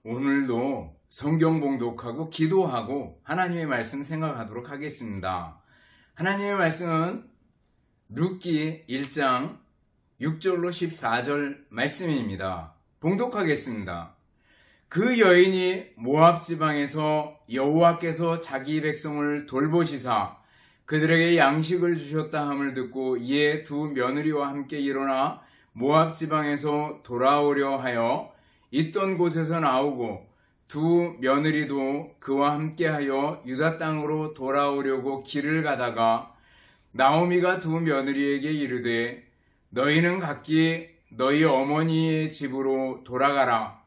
오늘도 성경 봉독하고 기도하고 하나님의 말씀 생각하도록 하겠습니다. 하나님의 말씀은 룻기 1장 6절로 14절 말씀입니다. 봉독하겠습니다. 그 여인이 모압 지방에서 여호와께서 자기 백성을 돌보시사 그들에게 양식을 주셨다 함을 듣고 이에 두 며느리와 함께 일어나 모압 지방에서 돌아오려 하여 있던 곳에서 나오고 두 며느리도 그와 함께하여 유다 땅으로 돌아오려고 길을 가다가 나오미가 두 며느리에게 이르되 너희는 각기 너희 어머니의 집으로 돌아가라.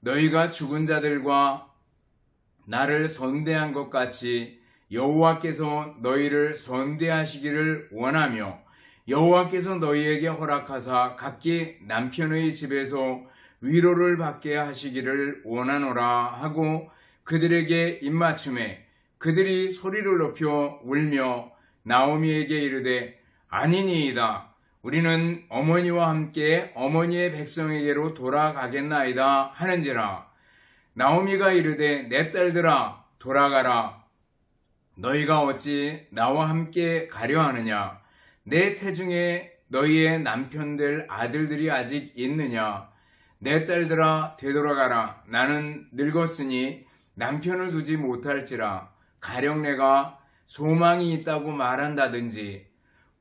너희가 죽은 자들과 나를 선대한 것 같이 여호와께서 너희를 선대하시기를 원하며 여호와께서 너희에게 허락하사 각기 남편의 집에서 위로를 받게 하시기를 원하노라 하고 그들에게 입맞춤에 그들이 소리를 높여 울며 나오미에게 이르되 아니니이다. 우리는 어머니와 함께 어머니의 백성에게로 돌아가겠나이다 하는지라. 나오미가 이르되 내 딸들아 돌아가라. 너희가 어찌 나와 함께 가려 하느냐. 내 태중에 너희의 남편들 아들들이 아직 있느냐. 내 딸들아 되돌아가라. 나는 늙었으니 남편을 두지 못할지라. 가령 내가 소망이 있다고 말한다든지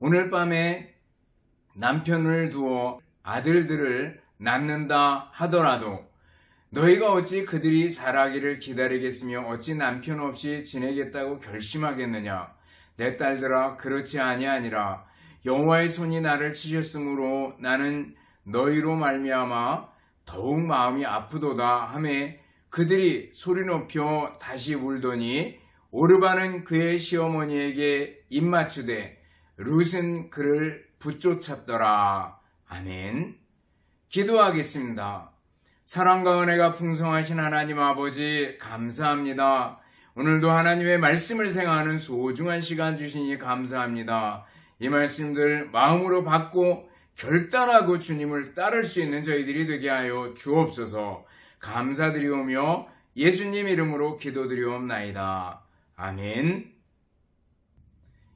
오늘 밤에 남편을 두어 아들들을 낳는다 하더라도 너희가 어찌 그들이 자라기를 기다리겠으며 어찌 남편 없이 지내겠다고 결심하겠느냐. 내 딸들아 그렇지 아니하니라. 여호와의 손이 나를 치셨으므로 나는 너희로 말미암아 더욱 마음이 아프도다 하매 그들이 소리 높여 다시 울더니 오르바는 그의 시어머니에게 입맞추되 룻은 그를 붙쫓았더라. 아멘. 기도하겠습니다. 사랑과 은혜가 풍성하신 하나님 아버지 감사합니다. 오늘도 하나님의 말씀을 생각하는 소중한 시간 주시니 감사합니다. 이 말씀들 마음으로 받고 결단하고 주님을 따를 수 있는 저희들이 되게 하여 주옵소서. 감사드리오며 예수님 이름으로 기도드리옵나이다. 아멘.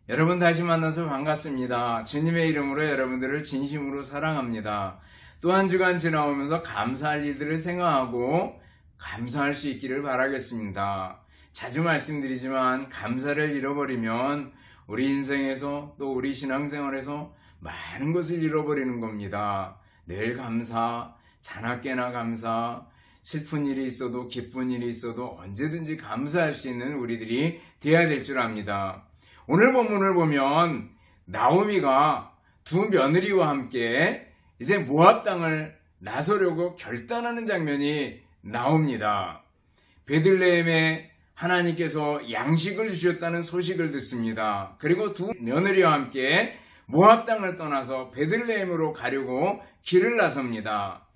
여러분 다시 만나서 반갑습니다. 주님의 이름으로 여러분들을 진심으로 사랑합니다. 또 한 주간 지나오면서 감사할 일들을 생각하고 감사할 수 있기를 바라겠습니다. 자주 말씀드리지만 감사를 잃어버리면 우리 인생에서 또 우리 신앙생활에서 많은 것을 잃어버리는 겁니다. 늘 감사, 자나깨나 감사, 슬픈 일이 있어도 기쁜 일이 있어도 언제든지 감사할 수 있는 우리들이 되어야 될 줄 압니다. 오늘 본문을 보면 나오미가 두 며느리와 함께 이제 모압 땅을 나서려고 결단하는 장면이 나옵니다. 베들레헴에 하나님께서 양식을 주셨다는 소식을 듣습니다. 그리고 두 며느리와 함께 모압 땅을 떠나서 베들레헴으로 가려고 길을 나섭니다.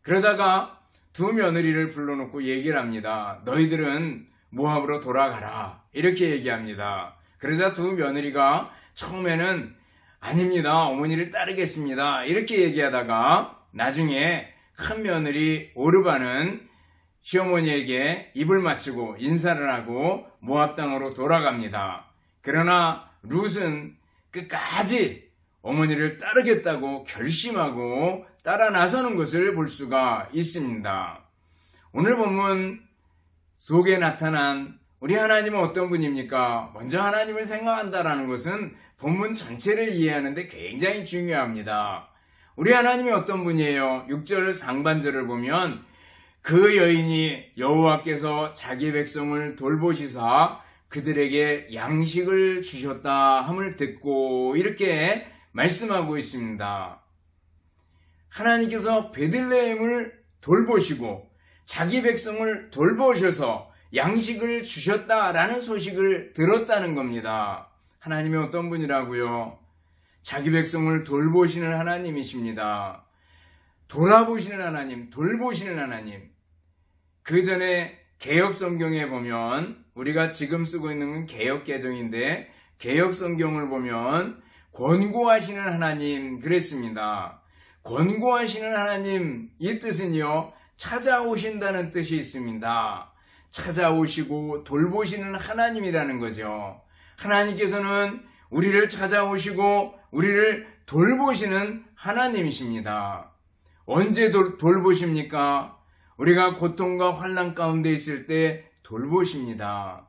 그러다가 두 며느리를 불러놓고 얘기를 합니다. 너희들은 모압으로 돌아가라. 이렇게 얘기합니다. 그러자 두 며느리가 처음에는 아닙니다. 어머니를 따르겠습니다. 이렇게 얘기하다가 나중에 큰 며느리 오르바는 시어머니에게 입을 맞추고 인사를 하고 모압 땅으로 돌아갑니다. 그러나 룻은 끝까지 어머니를 따르겠다고 결심하고 따라 나서는 것을 볼 수가 있습니다. 오늘 본문 속에 나타난 우리 하나님은 어떤 분입니까? 먼저 하나님을 생각한다라는 것은 본문 전체를 이해하는데 굉장히 중요합니다. 우리 하나님이 어떤 분이에요? 6절 상반절을 보면 그 여인이 여호와께서 자기 백성을 돌보시사 그들에게 양식을 주셨다 함을 듣고 이렇게 말씀하고 있습니다. 하나님께서 베들레헴을 돌보시고 자기 백성을 돌보셔서 양식을 주셨다라는 소식을 들었다는 겁니다. 하나님이 어떤 분이라고요? 자기 백성을 돌보시는 하나님이십니다. 돌아보시는 하나님, 돌보시는 하나님. 그 전에 개역 성경에 보면 우리가 지금 쓰고 있는 건 개역 개정인데 개역 성경을 보면 권고하시는 하나님 그랬습니다. 권고하시는 하나님 이 뜻은요 찾아오신다는 뜻이 있습니다. 찾아오시고 돌보시는 하나님이라는 거죠. 하나님께서는 우리를 찾아오시고 우리를 돌보시는 하나님이십니다. 언제 돌보십니까? 우리가 고통과 환난 가운데 있을 때 돌보십니다.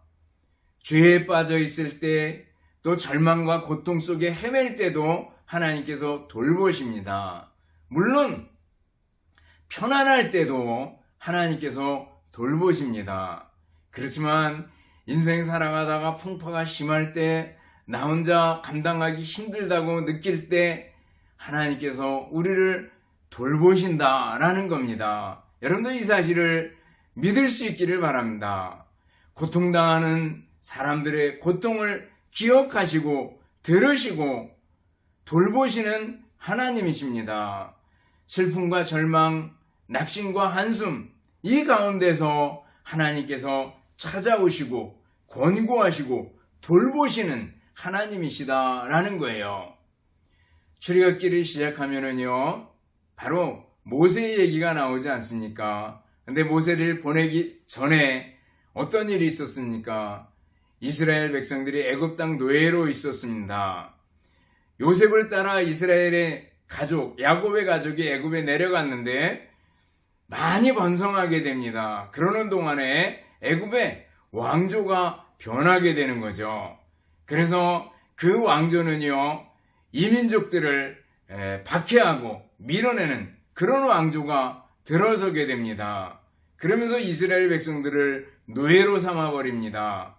죄에 빠져 있을 때, 또 절망과 고통 속에 헤맬 때도 하나님께서 돌보십니다. 물론 편안할 때도 하나님께서 돌보십니다. 그렇지만 인생 살아가다가 풍파가 심할 때, 나 혼자 감당하기 힘들다고 느낄 때 하나님께서 우리를 돌보신다라는 겁니다. 여러분도 이 사실을 믿을 수 있기를 바랍니다. 고통당하는 사람들의 고통을 기억하시고 들으시고 돌보시는 하나님이십니다. 슬픔과 절망, 낙심과 한숨, 이 가운데서 하나님께서 찾아오시고 권고하시고 돌보시는 하나님이시다라는 거예요. 출애굽기를 시작하면은요, 바로 모세의 얘기가 나오지 않습니까? 근데 모세를 보내기 전에 어떤 일이 있었습니까? 이스라엘 백성들이 애굽 땅 노예로 있었습니다. 요셉을 따라 이스라엘의 가족, 야곱의 가족이 애굽에 내려갔는데 많이 번성하게 됩니다. 그러는 동안에 애굽의 왕조가 변하게 되는 거죠. 그래서 그 왕조는요, 이민족들을 박해하고 밀어내는 그런 왕조가 들어서게 됩니다. 그러면서 이스라엘 백성들을 노예로 삼아버립니다.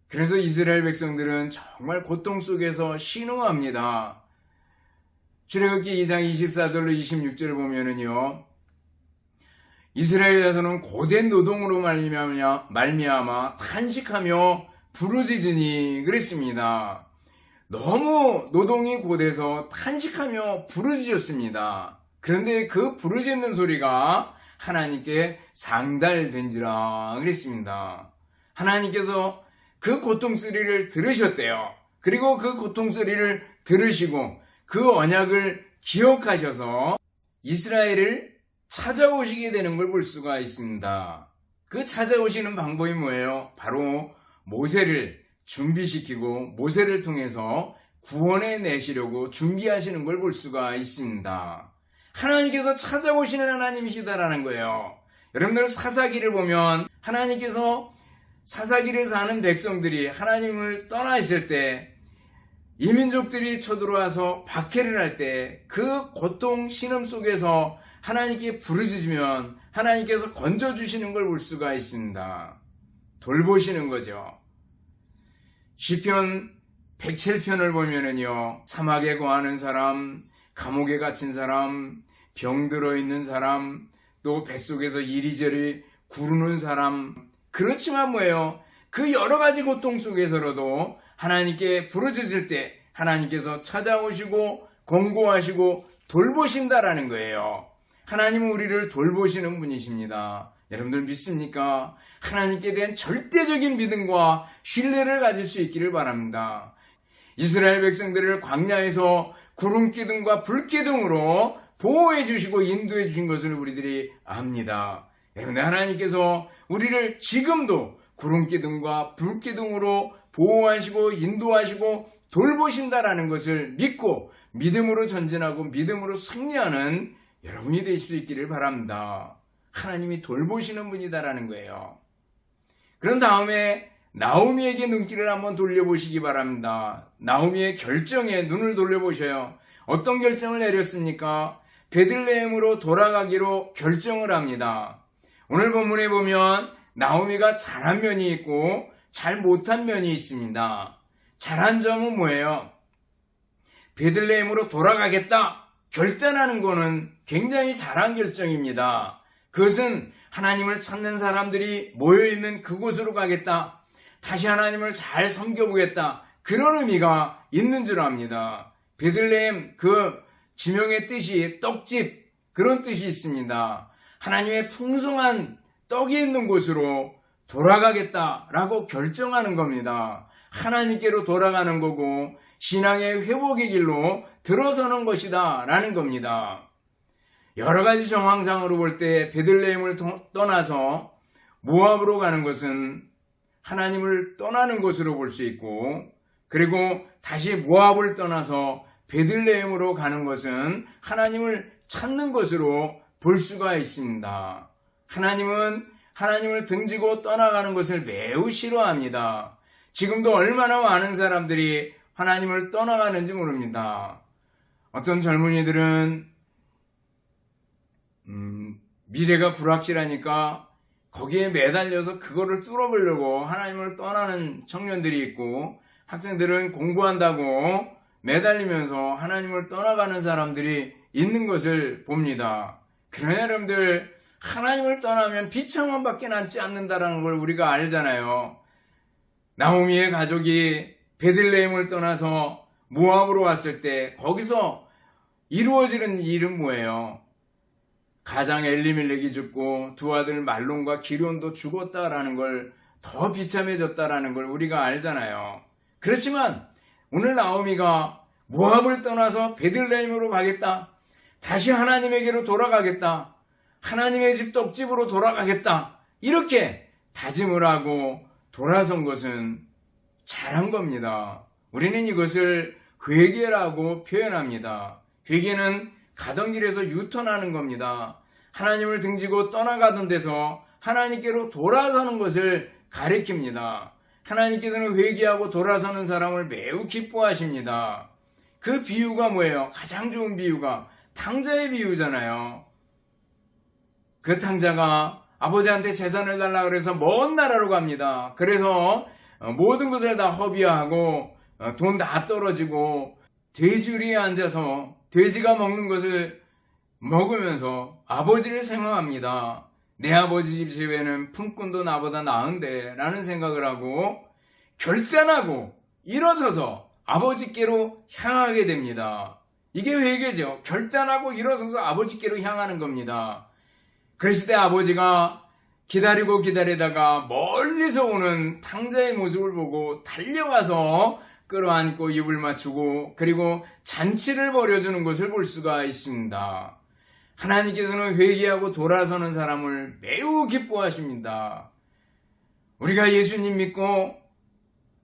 그래서 이스라엘 백성들은 정말 고통 속에서 신음합니다. 출애굽기 2장 24절로 26절을 보면은요, 이스라엘 자손은 고된 노동으로 말미암아 탄식하며 부르짖으니 그랬습니다. 너무 노동이 고돼서 탄식하며 부르짖었습니다. 그런데 그 부르짖는 소리가 하나님께 상달된지라 그랬습니다. 하나님께서 그 고통소리를 들으셨대요. 그리고 그 고통소리를 들으시고 그 언약을 기억하셔서 이스라엘을 찾아오시게 되는 걸 볼 수가 있습니다. 그 찾아오시는 방법이 뭐예요? 바로 모세를 준비시키고 모세를 통해서 구원해 내시려고 준비하시는 걸 볼 수가 있습니다. 하나님께서 찾아오시는 하나님이시다라는 거예요. 여러분들 사사기를 보면 하나님께서 사사기를 사는 백성들이 하나님을 떠나 있을 때 이민족들이 쳐들어와서 박해를 할 때 그 고통 신음 속에서 하나님께 부르짖으면 하나님께서 건져주시는 걸 볼 수가 있습니다. 돌보시는 거죠. 시편 107편을 보면은요, 사막에 거하는 사람, 감옥에 갇힌 사람, 병들어 있는 사람, 또 뱃속에서 이리저리 구르는 사람, 그렇지만 뭐예요? 그 여러 가지 고통 속에서라도 하나님께 부르짖을 때 하나님께서 찾아오시고 권고하시고 돌보신다라는 거예요. 하나님은 우리를 돌보시는 분이십니다. 여러분들 믿습니까? 하나님께 대한 절대적인 믿음과 신뢰를 가질 수 있기를 바랍니다. 이스라엘 백성들을 광야에서 구름기둥과 불기둥으로 보호해 주시고 인도해 주신 것을 우리들이 압니다. 여러분, 하나님께서 우리를 지금도 구름기둥과 불기둥으로 보호하시고 인도하시고 돌보신다라는 것을 믿고 믿음으로 전진하고 믿음으로 승리하는 여러분이 될 수 있기를 바랍니다. 하나님이 돌보시는 분이다라는 거예요. 그런 다음에 나오미에게 눈길을 한번 돌려보시기 바랍니다. 나오미의 결정에 눈을 돌려보셔요. 어떤 결정을 내렸습니까? 베들레헴으로 돌아가기로 결정을 합니다. 오늘 본문에 보면 나오미가 잘한 면이 있고 잘 못한 면이 있습니다. 잘한 점은 뭐예요? 베들레헴으로 돌아가겠다 결단하는 것은 굉장히 잘한 결정입니다. 그것은 하나님을 찾는 사람들이 모여있는 그곳으로 가겠다, 다시 하나님을 잘 섬겨보겠다, 그런 의미가 있는 줄 압니다. 베들레헴 그 지명의 뜻이 떡집, 그런 뜻이 있습니다. 하나님의 풍성한 떡이 있는 곳으로 돌아가겠다라고 결정하는 겁니다. 하나님께로 돌아가는 거고 신앙의 회복의 길로 들어서는 것이다 라는 겁니다. 여러 가지 정황상으로 볼 때 베들레헴을 떠나서 모압으로 가는 것은 하나님을 떠나는 것으로 볼 수 있고, 그리고 다시 모압을 떠나서 베들레헴으로 가는 것은 하나님을 찾는 것으로 볼 수가 있습니다. 하나님은 하나님을 등지고 떠나가는 것을 매우 싫어합니다. 지금도 얼마나 많은 사람들이 하나님을 떠나가는지 모릅니다. 어떤 젊은이들은 미래가 불확실하니까 거기에 매달려서 그거를 뚫어보려고 하나님을 떠나는 청년들이 있고, 학생들은 공부한다고 매달리면서 하나님을 떠나가는 사람들이 있는 것을 봅니다. 그러나 여러분들, 하나님을 떠나면 비참함밖에 남지 않는다는 걸 우리가 알잖아요. 나오미의 가족이 베들레헴을 떠나서 모압으로 왔을 때 거기서 이루어지는 일은 뭐예요? 가장 엘리멜렉이 죽고 두 아들 말론과 기론도 죽었다라는 걸, 더 비참해졌다라는 걸 우리가 알잖아요. 그렇지만 오늘 나오미가 모압을 떠나서 베들레헴으로 가겠다, 다시 하나님에게로 돌아가겠다, 하나님의 집 떡집으로 돌아가겠다, 이렇게 다짐을 하고 돌아선 것은 잘한 겁니다. 우리는 이것을 회개라고 표현합니다. 회개는 가던 길에서 유턴하는 겁니다. 하나님을 등지고 떠나가던 데서 하나님께로 돌아서는 것을 가리킵니다. 하나님께서는 회개하고 돌아서는 사람을 매우 기뻐하십니다. 그 비유가 뭐예요? 가장 좋은 비유가 탕자의 비유잖아요. 그 탕자가 아버지한테 재산을 달라고 해서 먼 나라로 갑니다. 그래서 모든 것을 다 허비하고 돈 다 떨어지고 돼지우리에 앉아서 돼지가 먹는 것을 먹으면서 아버지를 생각합니다. 내 아버지 집 집에는 품꾼도 나보다 나은데 라는 생각을 하고 결단하고 일어서서 아버지께로 향하게 됩니다. 이게 회개죠. 결단하고 일어서서 아버지께로 향하는 겁니다. 그랬을 때 아버지가 기다리고 기다리다가 멀리서 오는 탕자의 모습을 보고 달려가서 끌어안고 입을 맞추고 그리고 잔치를 벌여주는 것을 볼 수가 있습니다. 하나님께서는 회개하고 돌아서는 사람을 매우 기뻐하십니다. 우리가 예수님 믿고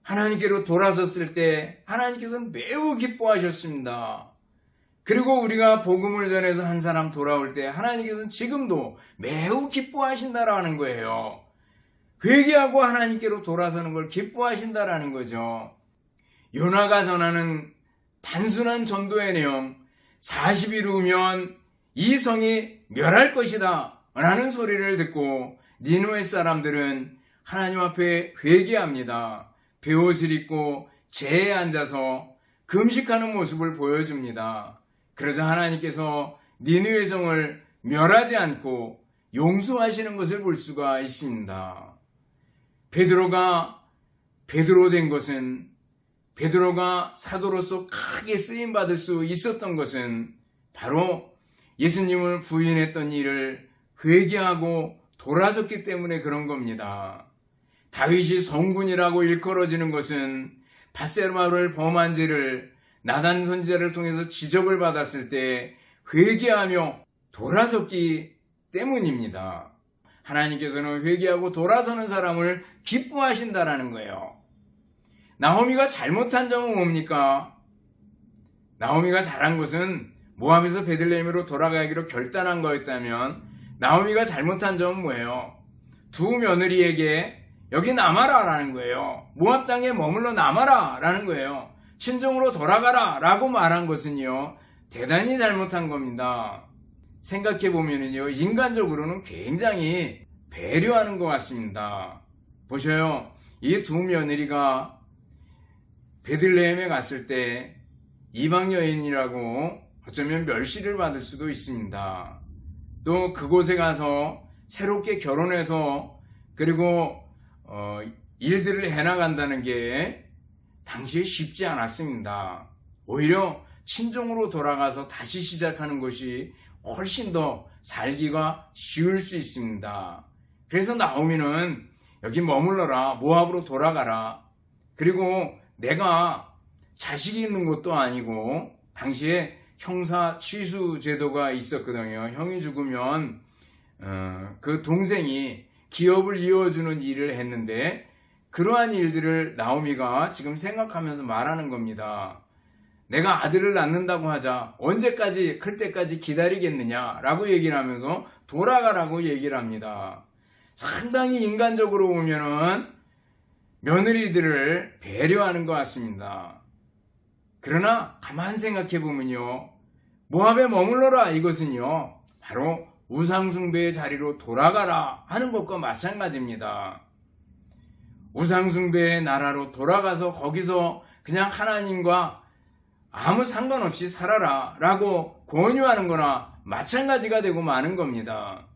하나님께로 돌아섰을 때 하나님께서는 매우 기뻐하셨습니다. 그리고 우리가 복음을 전해서 한 사람 돌아올 때 하나님께서는 지금도 매우 기뻐하신다라는 거예요. 회개하고 하나님께로 돌아서는 걸 기뻐하신다라는 거죠. 요나가 전하는 단순한 전도의 내용, 40일 후면 이 성이 멸할 것이다 라는 소리를 듣고 니느웨 사람들은 하나님 앞에 회개합니다. 베옷을 입고 재에 앉아서 금식하는 모습을 보여줍니다. 그러자 하나님께서 니느웨 성을 멸하지 않고 용서하시는 것을 볼 수가 있습니다. 베드로가 베드로 된 것은, 베드로가 사도로서 크게 쓰임받을 수 있었던 것은 바로 예수님을 부인했던 일을 회개하고 돌아섰기 때문에 그런 겁니다. 다윗이 성군이라고 일컬어지는 것은 밧세바를 범한 죄를 나단 선지자를 통해서 지적을 받았을 때 회개하며 돌아섰기 때문입니다. 하나님께서는 회개하고 돌아서는 사람을 기뻐하신다라는 거예요. 나오미가 잘못한 점은 뭡니까? 나오미가 잘한 것은 모압에서 베들레헴으로 돌아가기로 결단한 거였다면 나오미가 잘못한 점은 뭐예요? 두 며느리에게 여기 남아라 라는 거예요. 모압 땅에 머물러 남아라 라는 거예요. 친정으로 돌아가라 라고 말한 것은요, 대단히 잘못한 겁니다. 생각해보면요, 인간적으로는 굉장히 배려하는 것 같습니다. 보셔요. 이 두 며느리가 베들레헴에 갔을 때 이방 여인이라고 어쩌면 멸시를 받을 수도 있습니다. 또 그곳에 가서 새롭게 결혼해서 그리고 일들을 해나간다는 게 당시에 쉽지 않았습니다. 오히려 친정으로 돌아가서 다시 시작하는 것이 훨씬 더 살기가 쉬울 수 있습니다. 그래서 나오미는 여기 머물러라, 모압으로 돌아가라. 그리고 내가 자식이 있는 것도 아니고 당시에 형사 취수 제도가 있었거든요. 형이 죽으면 그 동생이 기업을 이어주는 일을 했는데 그러한 일들을 나오미가 지금 생각하면서 말하는 겁니다. 내가 아들을 낳는다고 하자 언제까지 클 때까지 기다리겠느냐라고 얘기를 하면서 돌아가라고 얘기를 합니다. 상당히 인간적으로 보면은 며느리들을 배려하는 것 같습니다. 그러나 가만 생각해 보면요, 모압에 머물러라 이것은요 바로 우상숭배의 자리로 돌아가라 하는 것과 마찬가지입니다. 우상숭배의 나라로 돌아가서 거기서 그냥 하나님과 아무 상관없이 살아라 라고 권유하는 거나 마찬가지가 되고 마는 겁니다.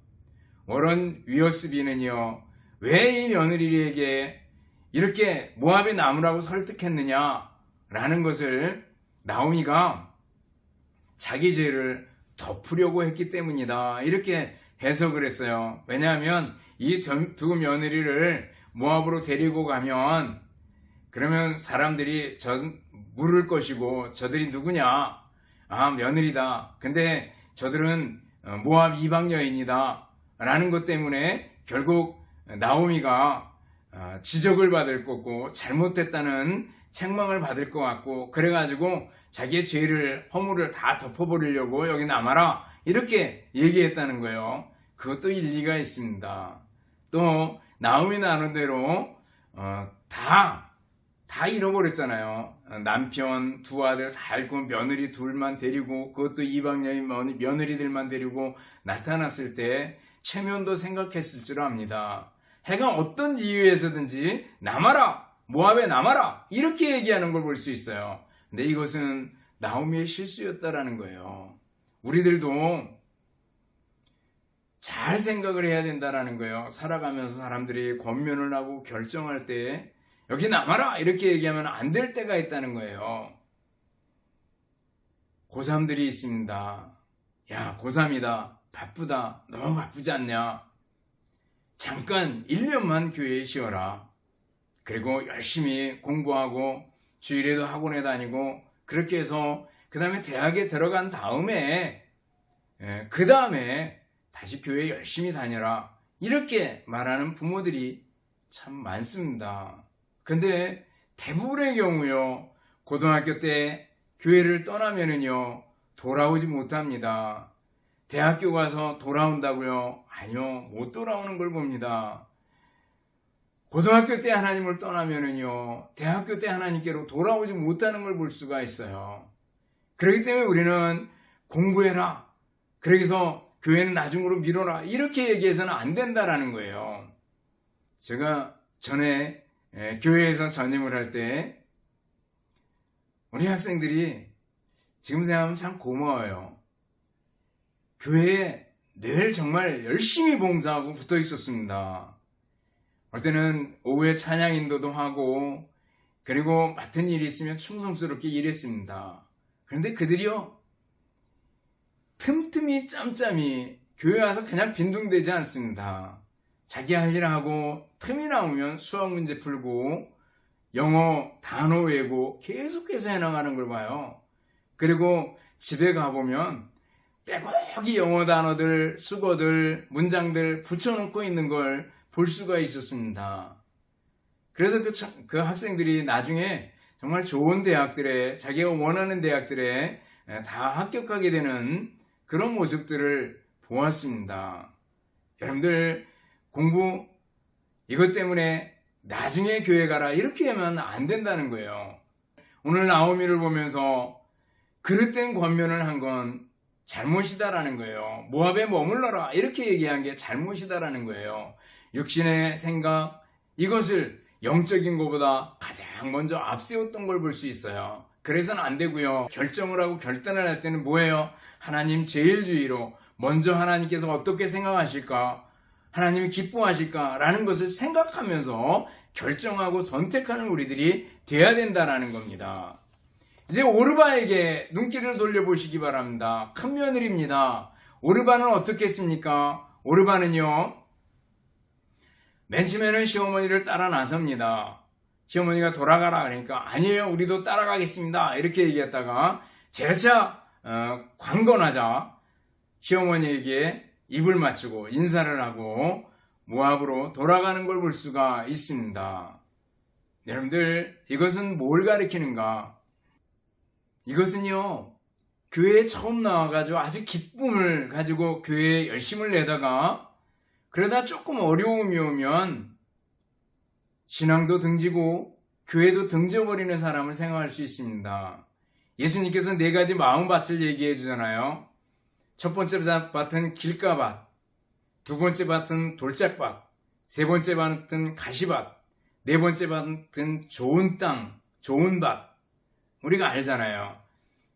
워런 위어스비는요, 왜 이 며느리에게 이렇게 모압의 나무라고 설득했느냐 라는 것을 나오미가 자기 죄를 덮으려고 했기 때문이다 이렇게 해석을 했어요. 왜냐하면 이 두 며느리를 모압으로 데리고 가면 그러면 사람들이 물을 것이고 저들이 누구냐? 아, 며느리다. 근데 저들은 모압 이방 여인이다 라는 것 때문에 결국 나오미가 지적을 받을 거고 잘못됐다는 책망을 받을 것 같고, 그래가지고 자기의 죄를 허물을 다 덮어버리려고 여기 남아라 이렇게 얘기했다는 거예요. 그것도 일리가 있습니다. 또 나오미 나름대로 다 잃어버렸잖아요. 남편 두 아들 다 잃고 며느리 둘만 데리고, 그것도 이방 여인 며느리들만 데리고 나타났을 때 체면도 생각했을 줄 압니다. 해가 어떤 이유에서든지 남아라, 모압에 남아라 이렇게 얘기하는 걸 볼 수 있어요. 근데 이것은 나오미의 실수였다라는 거예요. 우리들도 잘 생각을 해야 된다라는 거예요. 살아가면서 사람들이 권면을 하고 결정할 때 여기 남아라 이렇게 얘기하면 안 될 때가 있다는 거예요. 고3들이 있습니다. 야, 고3이다. 바쁘다. 너무 바쁘지 않냐? 잠깐 1년만 교회에 쉬어라. 그리고 열심히 공부하고 주일에도 학원에 다니고 그렇게 해서 그 다음에 대학에 들어간 다음에 그 다음에 다시 교회 열심히 다녀라 이렇게 말하는 부모들이 참 많습니다. 근데 대부분의 경우요, 고등학교 때 교회를 떠나면은요 돌아오지 못합니다. 대학교 가서 돌아온다고요? 아니요, 못 돌아오는 걸 봅니다. 고등학교 때 하나님을 떠나면은요 대학교 때 하나님께로 돌아오지 못하는 걸 볼 수가 있어요. 그렇기 때문에 우리는 공부해라, 그래서 교회는 나중으로 미뤄라 이렇게 얘기해서는 안 된다라는 거예요. 제가 전에 교회에서 전임을 할 때 우리 학생들이 지금 생각하면 참 고마워요. 교회에 늘 정말 열심히 봉사하고 붙어 있었습니다. 어떨 때는 오후에 찬양 인도도 하고 그리고 맡은 일이 있으면 충성스럽게 일했습니다. 그런데 그들이요 틈틈이 짬짬이 교회 와서 그냥 빈둥대지 않습니다. 자기 할 일 하고 틈이 나오면 수학 문제 풀고 영어 단어 외우고 계속해서 해나가는 걸 봐요. 그리고 집에 가보면 빼곡히 영어 단어들, 수거들, 문장들 붙여놓고 있는 걸 볼 수가 있었습니다. 그래서 그 학생들이 나중에 정말 좋은 대학들에, 자기가 원하는 대학들에 다 합격하게 되는 그런 모습들을 보았습니다. 여러분들 공부 이것 때문에 나중에 교회 가라 이렇게 하면 안 된다는 거예요. 오늘 나오미를 보면서 그릇된 권면을 한 건 잘못이다라는 거예요. 모압에 머물러라 이렇게 얘기한 게 잘못이다라는 거예요. 육신의 생각 이것을 영적인 것보다 가장 먼저 앞세웠던 걸 볼 수 있어요. 그래서는 안 되고요. 결정을 하고 결단을 할 때는 뭐예요? 하나님 제일주의로 먼저 하나님께서 어떻게 생각하실까? 하나님이 기뻐하실까라는 것을 생각하면서 결정하고 선택하는 우리들이 돼야 된다라는 겁니다. 이제 오르바에게 눈길을 돌려보시기 바랍니다. 큰 며느리입니다. 오르바는 어떻게 했습니까? 오르바는요, 맨 처음에는 시어머니를 따라 나섭니다. 시어머니가 돌아가라 그러니까 아니에요, 우리도 따라가겠습니다 이렇게 얘기했다가 재차 강건하자 시어머니에게 입을 맞추고 인사를 하고 모압으로 돌아가는 걸 볼 수가 있습니다. 여러분들, 이것은 뭘 가리키는가? 이것은요, 교회에 처음 나와가지고 아주 기쁨을 가지고 교회에 열심을 내다가 그러다 조금 어려움이 오면 신앙도 등지고 교회도 등져버리는 사람을 생각할 수 있습니다. 예수님께서 4가지 마음밭을 얘기해 주잖아요. 첫 번째 밭은 길가밭, 두 번째 밭은 돌짝밭, 세 번째 밭은 가시밭, 네 번째 밭은 좋은 땅, 좋은 밭. 우리가 알잖아요.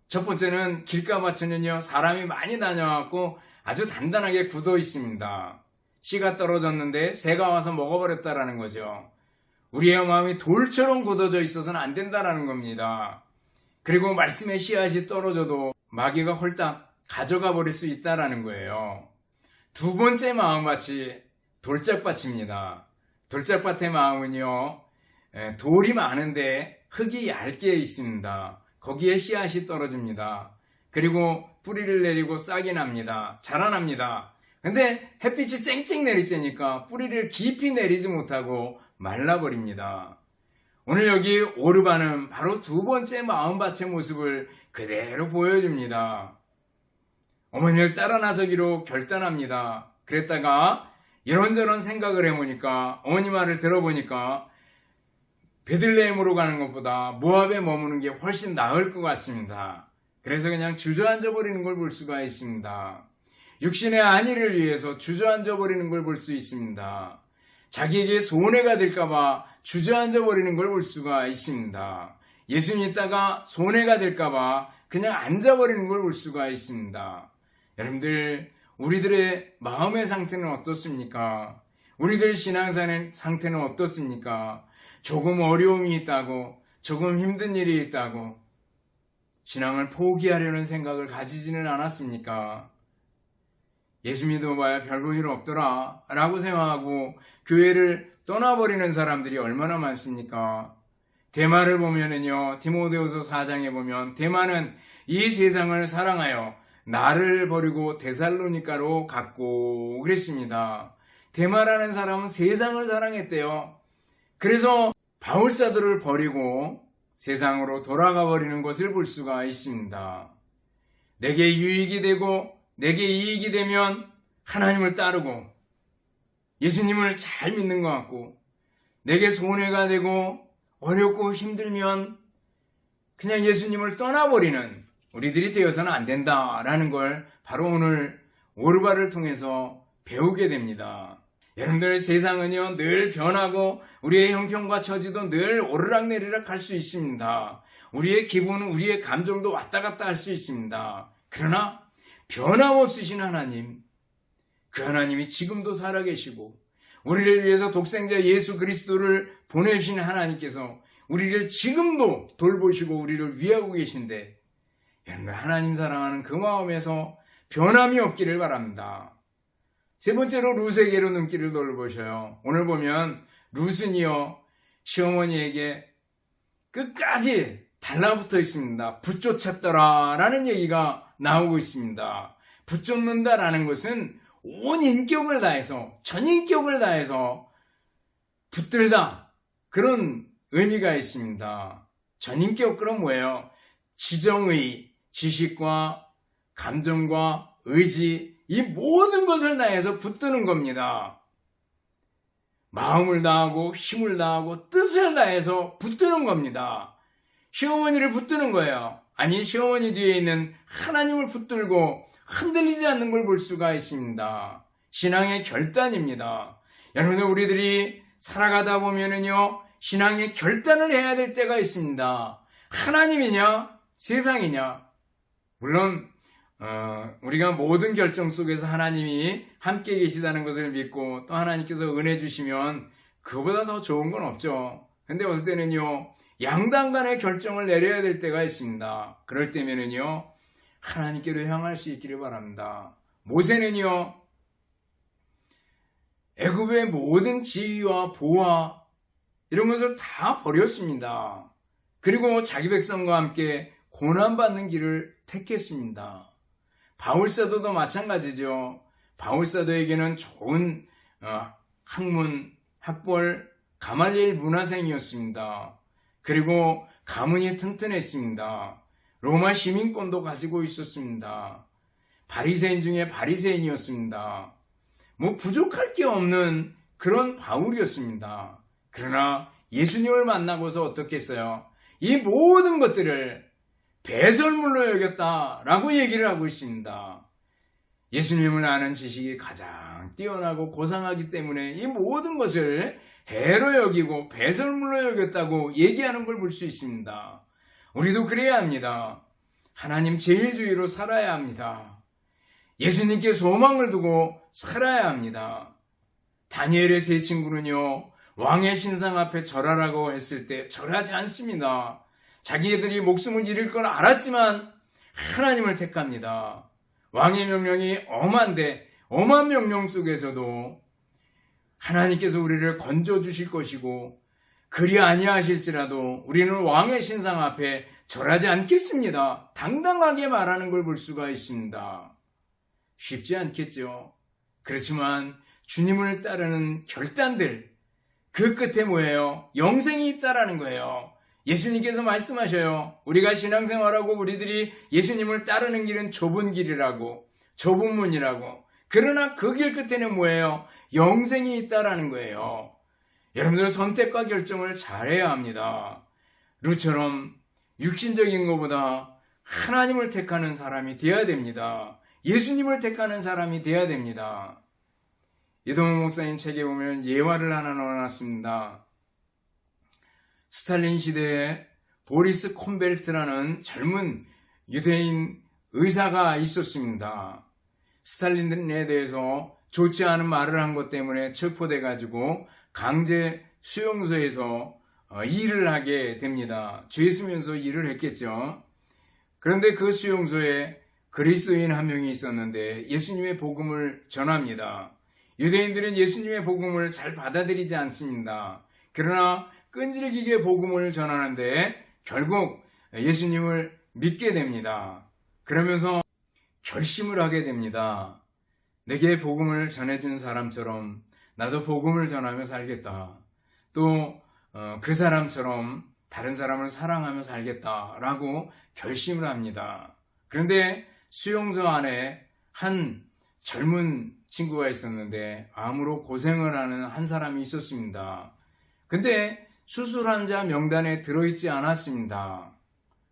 첫 번째는 길가밭은요, 사람이 많이 다녀왔고 아주 단단하게 굳어 있습니다. 씨가 떨어졌는데 새가 와서 먹어버렸다라는 거죠. 우리의 마음이 돌처럼 굳어져 있어서는 안 된다라는 겁니다. 그리고 말씀의 씨앗이 떨어져도 마귀가 홀딱 가져가 버릴 수 있다라는 거예요. 두 번째 마음밭이 돌짝밭입니다. 돌짝밭의 마음은요, 돌이 많은데 흙이 얇게 있습니다. 거기에 씨앗이 떨어집니다. 그리고 뿌리를 내리고 싹이 납니다. 자라납니다. 근데 햇빛이 쨍쨍 내리쬐니까 뿌리를 깊이 내리지 못하고 말라버립니다. 오늘 여기 오르반은 바로 두 번째 마음밭의 모습을 그대로 보여줍니다. 어머니를 따라 나서기로 결단합니다. 그랬다가 이런저런 생각을 해보니까 어머니 말을 들어보니까 베들레헴으로 가는 것보다 모압에 머무는 게 훨씬 나을 것 같습니다. 그래서 그냥 주저앉아 버리는 걸 볼 수가 있습니다. 육신의 안위를 위해서 주저앉아 버리는 걸 볼 수 있습니다. 자기에게 손해가 될까봐 주저앉아 버리는 걸 볼 수가 있습니다. 예수 믿다가 손해가 될까봐 그냥 앉아버리는 걸 볼 수가 있습니다. 여러분들, 우리들의 마음의 상태는 어떻습니까? 우리들 신앙사의 상태는 어떻습니까? 조금 어려움이 있다고, 조금 힘든 일이 있다고 신앙을 포기하려는 생각을 가지지는 않았습니까? 예수 믿어봐야 별 볼 일 없더라 라고 생각하고 교회를 떠나버리는 사람들이 얼마나 많습니까? 데마를 보면은요, 디모데후서 4장에 보면 데마는 이 세상을 사랑하여 나를 버리고 데살로니가로 갔고 그랬습니다. 데마라는 사람은 세상을 사랑했대요. 그래서 바울사도를 버리고 세상으로 돌아가 버리는 것을 볼 수가 있습니다. 내게 유익이 되고 내게 이익이 되면 하나님을 따르고 예수님을 잘 믿는 것 같고, 내게 손해가 되고 어렵고 힘들면 그냥 예수님을 떠나버리는 우리들이 되어서는 안 된다라는 걸 바로 오늘 오르바를 통해서 배우게 됩니다. 여러분들, 세상은요 늘 변하고 우리의 형편과 처지도 늘 오르락내리락 할 수 있습니다. 우리의 기분은, 우리의 감정도 왔다 갔다 할 수 있습니다. 그러나 변함없으신 하나님, 그 하나님이 지금도 살아계시고 우리를 위해서 독생자 예수 그리스도를 보내주신 하나님께서 우리를 지금도 돌보시고 우리를 위하고 계신데, 여러분, 하나님 사랑하는 그 마음에서 변함이 없기를 바랍니다. 세 번째로 룻에게로 눈길을 돌보셔요. 오늘 보면 룻은요 시어머니에게 끝까지 달라붙어 있습니다. 붙쫓았더라 라는 얘기가 나오고 있습니다. 붙쫓는다라는 것은 온 인격을 다해서, 전인격을 다해서 붙들다, 그런 의미가 있습니다. 전인격, 그럼 뭐예요? 지정의, 지식과 감정과 의지, 이 모든 것을 다해서 붙드는 겁니다. 마음을 다하고 힘을 다하고 뜻을 다해서 붙드는 겁니다. 시어머니를 붙드는 거예요. 아니, 시어머니 뒤에 있는 하나님을 붙들고 흔들리지 않는 걸 볼 수가 있습니다. 신앙의 결단입니다. 여러분들, 우리들이 살아가다 보면은요 신앙의 결단을 해야 될 때가 있습니다. 하나님이냐 세상이냐. 물론 우리가 모든 결정 속에서 하나님이 함께 계시다는 것을 믿고 또 하나님께서 은혜 주시면 그보다 더 좋은 건 없죠. 근데 어떨 때는요 양당 간의 결정을 내려야 될 때가 있습니다. 그럴 때면은요 하나님께로 향할 수 있기를 바랍니다. 모세는요 애굽의 모든 지위와 보화 이런 것을 다 버렸습니다. 그리고 자기 백성과 함께 고난받는 길을 택했습니다. 바울사도도 마찬가지죠. 바울사도에게는 좋은 학문, 학벌, 가말리엘 문화생이었습니다. 그리고 가문이 튼튼했습니다. 로마 시민권도 가지고 있었습니다. 바리새인 중에 바리새인이었습니다. 부족할 게 없는 그런 바울이었습니다. 그러나 예수님을 만나고서 어떻게 했어요? 이 모든 것들을 배설물로 여겼다라고 얘기를 하고 있습니다. 예수님을 아는 지식이 가장 뛰어나고 고상하기 때문에 이 모든 것을 해로 여기고 배설물로 여겼다고 얘기하는 걸 볼 수 있습니다. 우리도 그래야 합니다. 하나님 제일주의로 살아야 합니다. 예수님께 소망을 두고 살아야 합니다. 다니엘의 세 친구는요, 왕의 신상 앞에 절하라고 했을 때 절하지 않습니다. 자기들이 목숨을 잃을 걸 알았지만 하나님을 택합니다. 왕의 명령이 엄한 명령 속에서도 하나님께서 우리를 건져주실 것이고 그리 아니하실지라도 우리는 왕의 신상 앞에 절하지 않겠습니다. 당당하게 말하는 걸 볼 수가 있습니다. 쉽지 않겠죠. 그렇지만 주님을 따르는 결단들, 그 끝에 뭐예요? 영생이 있다라는 거예요. 예수님께서 말씀하셔요. 우리가 신앙생활하고 우리들이 예수님을 따르는 길은 좁은 길이라고, 좁은 문이라고. 그러나 그 길 끝에는 뭐예요? 영생이 있다라는 거예요. 여러분들 선택과 결정을 잘해야 합니다. 룻처럼 육신적인 것보다 하나님을 택하는 사람이 되어야 됩니다. 예수님을 택하는 사람이 되어야 됩니다. 이동훈 목사님 책에 보면 예화를 하나 넣어놨습니다. 스탈린 시대에 보리스 콤벨트라는 젊은 유대인 의사가 있었습니다. 스탈린에 대해서 좋지 않은 말을 한 것 때문에 체포돼가지고 강제 수용소에서 일을 하게 됩니다. 죄 쓰면서 일을 했겠죠. 그런데 그 수용소에 그리스도인 한 명이 있었는데 예수님의 복음을 전합니다. 유대인들은 예수님의 복음을 잘 받아들이지 않습니다. 그러나 끈질기게 복음을 전하는데 결국 예수님을 믿게 됩니다. 그러면서 결심을 하게 됩니다. 내게 복음을 전해준 사람처럼 나도 복음을 전하며 살겠다. 또 그 사람처럼 다른 사람을 사랑하며 살겠다라고 결심을 합니다. 그런데 수용소 안에 한 젊은 친구가 있었는데 암으로 고생을 하는 한 사람이 있었습니다. 근데 수술 환자 명단에 들어있지 않았습니다.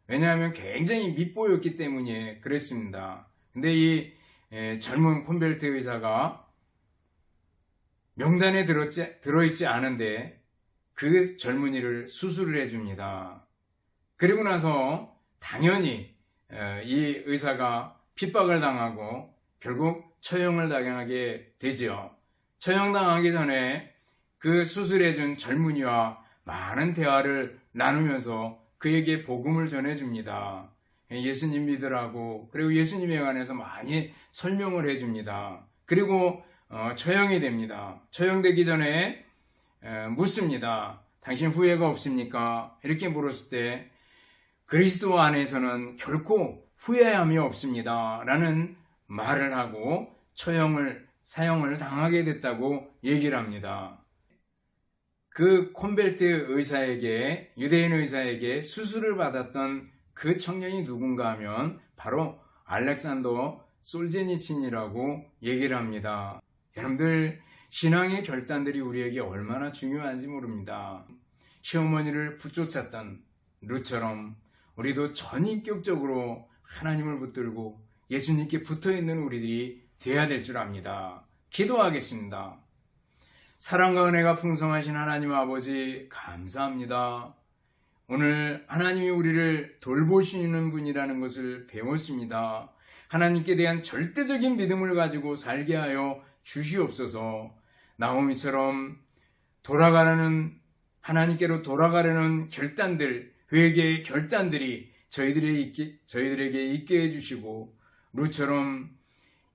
왜냐하면 굉장히 밉보였기 때문에 그랬습니다. 근데 이 젊은 콤벨트 의사가 명단에 들어있지 않은데 그 젊은이를 수술을 해줍니다. 그리고 나서 당연히 이 의사가 핍박을 당하고 결국 처형을 당하게 되죠. 처형당하기 전에 그 수술해준 젊은이와 많은 대화를 나누면서 그에게 복음을 전해줍니다. 예수님 믿으라고, 그리고 예수님에 관해서 많이 설명을 해줍니다. 그리고 처형이 됩니다. 처형되기 전에 묻습니다. 당신 후회가 없습니까? 이렇게 물었을 때 그리스도 안에서는 결코 후회함이 없습니다. 라는 말을 하고 사형을 당하게 됐다고 얘기를 합니다. 그 콤벨트 의사에게, 유대인 의사에게 수술을 받았던 그 청년이 누군가 하면 바로 알렉산더 솔제니친이라고 얘기를 합니다. 여러분들, 신앙의 결단들이 우리에게 얼마나 중요한지 모릅니다. 시어머니를 붙쫓았던 룻처럼 우리도 전인격적으로 하나님을 붙들고 예수님께 붙어있는 우리들이 되어야 될 줄 압니다. 기도하겠습니다. 사랑과 은혜가 풍성하신 하나님 아버지, 감사합니다. 오늘 하나님이 우리를 돌보시는 분이라는 것을 배웠습니다. 하나님께 대한 절대적인 믿음을 가지고 살게 하여 주시옵소서. 나오미처럼 하나님께로 돌아가려는 결단들, 회개의 결단들이 저희들에게 있게 해주시고, 룻처럼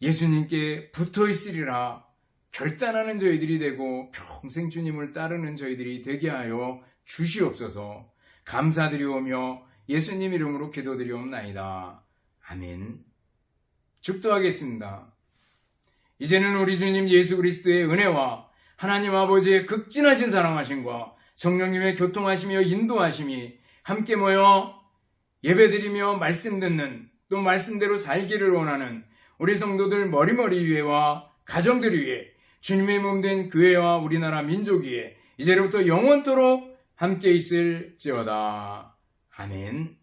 예수님께 붙어 있으리라 결단하는 저희들이 되고 평생 주님을 따르는 저희들이 되게 하여 주시옵소서. 감사드리오며 예수님 이름으로 기도드리옵나이다. 아멘. 축도하겠습니다. 이제는 우리 주님 예수 그리스도의 은혜와 하나님 아버지의 극진하신 사랑하심과 성령님의 교통하심이여 인도하심이 함께 모여 예배드리며 말씀 듣는, 또 말씀대로 살기를 원하는 우리 성도들 머리머리 위에와 가정들 위에, 주님의 몸된 교회와 우리나라 민족 위에 이제로부터 영원토록 함께 있을지어다. 아멘.